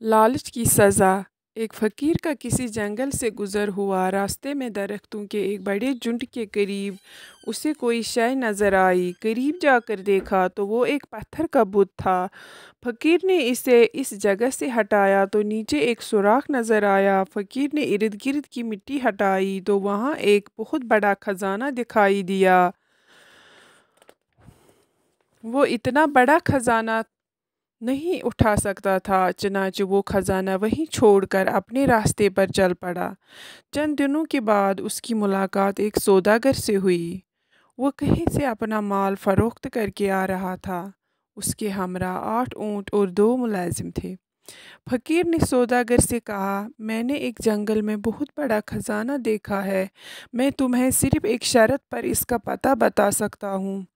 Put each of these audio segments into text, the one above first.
लालच की सज़ा। एक फ़कीर का किसी जंगल से गुज़र हुआ। रास्ते में दरख्तों के एक बड़े झुंड के करीब उसे कोई शय नज़र आई। करीब जाकर देखा तो वो एक पत्थर का बुत था। फ़कीर ने इसे इस जगह से हटाया तो नीचे एक सुराख नज़र आया। फ़कीर ने इर्द गिर्द की मिट्टी हटाई तो वहाँ एक बहुत बड़ा खजाना दिखाई दिया। वो इतना बड़ा खजाना नहीं उठा सकता था, चनाचे वो खजाना वहीं छोड़कर अपने रास्ते पर चल पड़ा। चंद दिनों के बाद उसकी मुलाकात एक सौदागर से हुई। वो कहीं से अपना माल फरोख्त करके आ रहा था। उसके हमरा 8 ऊँट और 2 मुलाजिम थे। फ़कीर ने सौदागर से कहा, मैंने एक जंगल में बहुत बड़ा खजाना देखा है। मैं तुम्हें सिर्फ एक शर्त पर इसका पता बता सकता हूँ।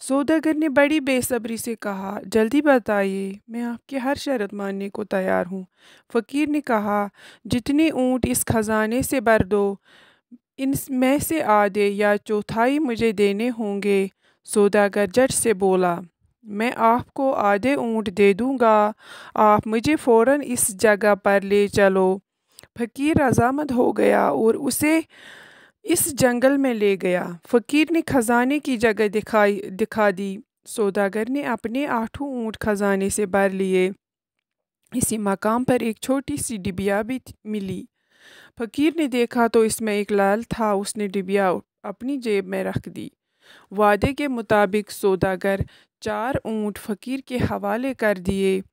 सौदागर ने बड़ी बेसब्री से कहा, जल्दी बताइए, मैं आपकी हर शर्त मानने को तैयार हूँ। फ़कीर ने कहा, जितने ऊँट इस खजाने से भर दो, इनमें से आधे या चौथाई मुझे देने होंगे। सौदागर झट से बोला, मैं आपको आधे ऊँट दे दूँगा, आप मुझे फ़ौरन इस जगह पर ले चलो। फ़कीर रज़ामंद हो गया और उसे इस जंगल में ले गया। फ़कीर ने खजाने की जगह दिखा दी। सौदागर ने अपने 8 ऊँट खजाने से भर लिए। इसी मकाम पर एक छोटी सी डिबिया भी मिली। फ़कीर ने देखा तो इसमें एक लाल था। उसने डिबिया अपनी जेब में रख दी। वादे के मुताबिक सौदागर 4 ऊँट फ़कीर के हवाले कर दिए।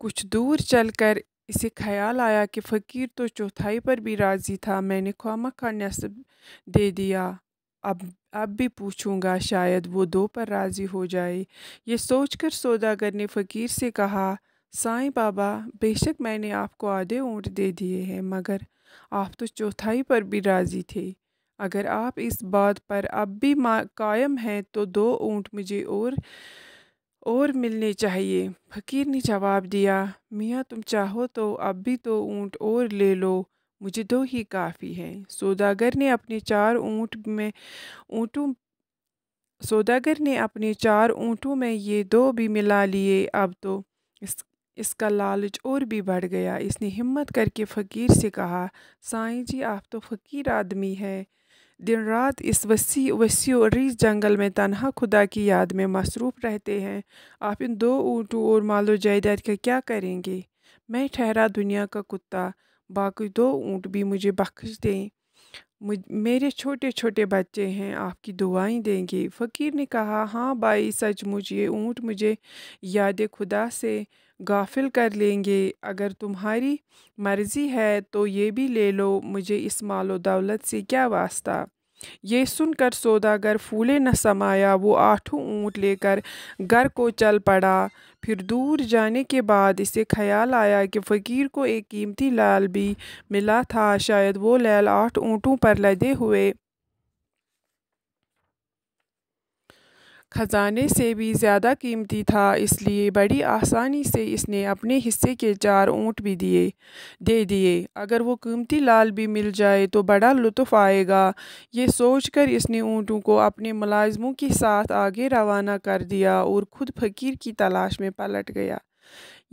कुछ दूर चलकर इसे ख़याल आया कि फ़कीर तो चौथाई पर भी राज़ी था। मैंने ख़्वामख़्वा नस्ब दे दिया। अब भी पूछूंगा, शायद वो 2 पर राज़ी हो जाए। ये सोचकर सौदागर ने फ़कीर से कहा, साईं बाबा, बेशक मैंने आपको आधे ऊँट दे दिए हैं, मगर आप तो चौथाई पर भी राज़ी थे। अगर आप इस बात पर अब भी कायम हैं तो 2 ऊँट मुझे और मिलने चाहिए। फ़कीर ने जवाब दिया, मियाँ तुम चाहो तो अब भी 2 ऊँट और ले लो, मुझे 2 ही काफ़ी हैं। सौदागर ने अपने 4 ऊँटों में ये 2 भी मिला लिए। अब तो इसका लालच और भी बढ़ गया। इसने हिम्मत करके फ़कीर से कहा, साईं जी, आप तो फ़कीर आदमी है, दिन रात इस वसी और रीस जंगल में तन्हा खुदा की याद में मसरूफ़ रहते हैं। आप इन 2 ऊँटों और मालो जायदाद का क्या करेंगे? मैं ठहरा दुनिया का कुत्ता, बाकी 2 ऊँट भी मुझे बख्श दें। मेरे छोटे छोटे बच्चे हैं, आपकी दुआएं देंगे। फ़कीर ने कहा, हाँ भाई, सचमुच ये ऊँट मुझे याद खुदा से गाफिल कर लेंगे। अगर तुम्हारी मर्ज़ी है तो ये भी ले लो, मुझे इस मालो दौलत से क्या वास्ता। ये सुनकर सौदागर फूले न समाया। वो 8 ऊँट लेकर घर को चल पड़ा। फिर दूर जाने के बाद इसे ख़याल आया कि फ़कीर को एक कीमती लाल भी मिला था। शायद वो लाल 8 ऊँटों पर लदे हुए खजाने से भी ज़्यादा कीमती था, इसलिए बड़ी आसानी से इसने अपने हिस्से के 4 ऊँट भी दे दिए। अगर वो कीमती लाल भी मिल जाए तो बड़ा लुत्फ़ आएगा। ये सोचकर इसने ऊँटों को अपने मुलाज़िमों के साथ आगे रवाना कर दिया और खुद फ़कीर की तलाश में पलट गया।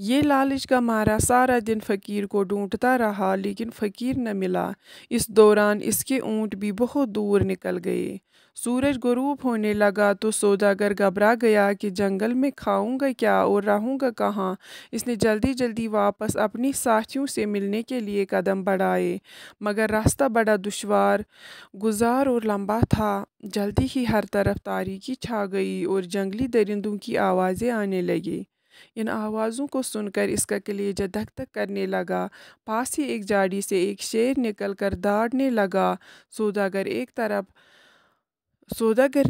ये लालच का मारा सारा दिन फ़कीर को ढूंढता रहा, लेकिन फ़कीर न मिला। इस दौरान इसके ऊँट भी बहुत दूर निकल गए। सूरज गुरूब होने लगा तो सौदागर घबरा गया कि जंगल में खाऊंगा क्या और रहूंगा कहाँ। इसने जल्दी जल्दी वापस अपनी साथियों से मिलने के लिए कदम बढ़ाए, मगर रास्ता बड़ा दुश्वार, गुजार और लंबा था। जल्दी ही हर तरफ तारीकी छा गई और जंगली दरिंदों की आवाज़ें आने लगी। इन आवाज़ों को सुनकर इसका कलेजा धक धक करने लगा। पास ही एक झाड़ी से एक शेर निकलकर दौड़ने लगा। सौदागर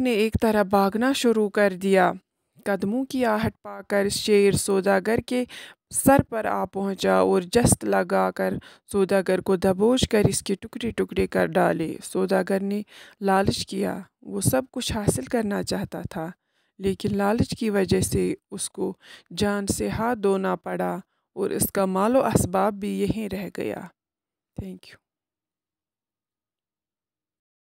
ने एक तरफ भागना शुरू कर दिया। कदमों की आहट पाकर शेर सौदागर के सर पर आ पहुंचा और जस्त लगाकर सौदागर को दबोच कर इसके टुकड़े टुकड़े कर डाले। सौदागर ने लालच किया, वो सब कुछ हासिल करना चाहता था, लेकिन लालच की वजह से उसको जान से हाथ धोना पड़ा और इसका मालो असबाब भी यहीं रह गया। Thank you.